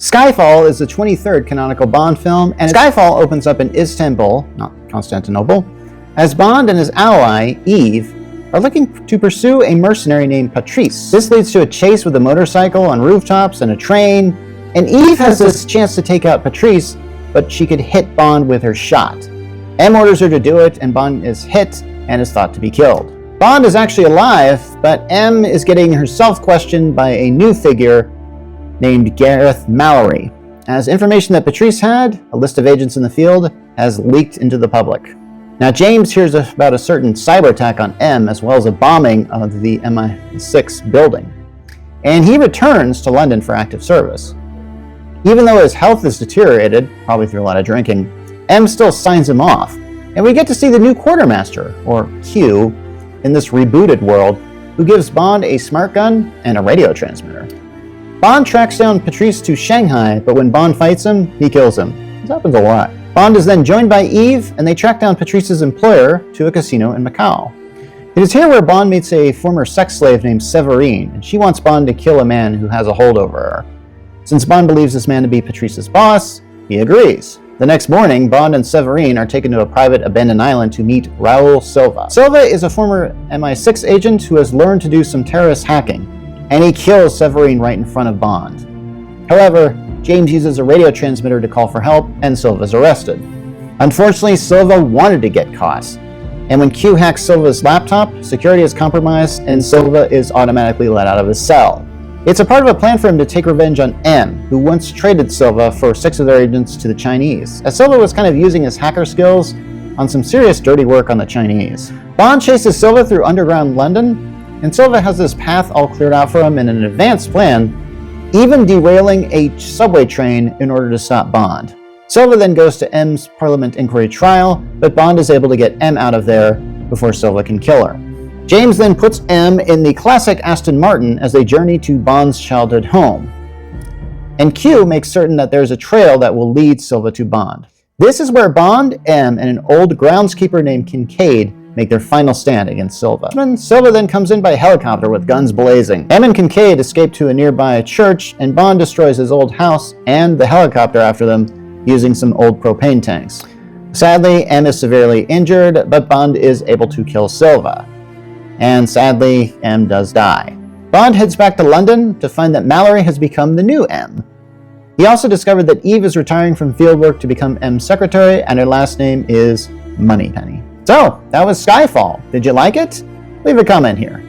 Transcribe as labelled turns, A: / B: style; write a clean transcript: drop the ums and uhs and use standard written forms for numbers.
A: Skyfall is the 23rd canonical Bond film, and Skyfall opens up in Istanbul, not Constantinople, as Bond and his ally, Eve, are looking to pursue a mercenary named Patrice. This leads to a chase with a motorcycle on rooftops and a train, and Eve has this chance to take out Patrice, but she could hit Bond with her shot. M orders her to do it, and Bond is hit and is thought to be killed. Bond is actually alive, but M is getting herself questioned by a new figure named Gareth Mallory, as information that Patrice had, a list of agents in the field, has leaked into the public. Now James hears about a certain cyber attack on M, as well as a bombing of the MI6 building, and he returns to London for active service. Even though his health is deteriorated, probably through a lot of drinking, M still signs him off, and we get to see the new quartermaster, or Q, in this rebooted world, who gives Bond a smart gun and a radio transmitter. Bond tracks down Patrice to Shanghai, but when Bond fights him, he kills him. This happens a lot. Bond is then joined by Eve, and they track down Patrice's employer to a casino in Macau. It is here where Bond meets a former sex slave named Severine, and she wants Bond to kill a man who has a hold over her. Since Bond believes this man to be Patrice's boss, he agrees. The next morning, Bond and Severine are taken to a private abandoned island to meet Raul Silva. Silva is a former MI6 agent who has learned to do some terrorist hacking, and he kills Severine right in front of Bond. However, James uses a radio transmitter to call for help, and Silva's arrested. Unfortunately, Silva wanted to get caught, and when Q hacks Silva's laptop, security is compromised, and Silva is automatically let out of his cell. It's a part of a plan for him to take revenge on M, who once traded Silva for 6 of their agents to the Chinese, as Silva was kind of using his hacker skills on some serious dirty work on the Chinese. Bond chases Silva through underground London, and Silva has this path all cleared out for him in an advanced plan, even derailing a subway train in order to stop Bond. Silva then goes to M's Parliament inquiry trial, but Bond is able to get M out of there before Silva can kill her. James then puts M in the classic Aston Martin as they journey to Bond's childhood home. And Q makes certain that there's a trail that will lead Silva to Bond. This is where Bond, M, and an old groundskeeper named Kincaid make their final stand against Silva. Silva then comes in by helicopter with guns blazing. M and Kincaid escape to a nearby church, and Bond destroys his old house and the helicopter after them using some old propane tanks. Sadly, M is severely injured, but Bond is able to kill Silva. And sadly, M does die. Bond heads back to London to find that Mallory has become the new M. He also discovered that Eve is retiring from fieldwork to become M's secretary, and her last name is Moneypenny. So, that was Skyfall. Did you like it? Leave a comment here.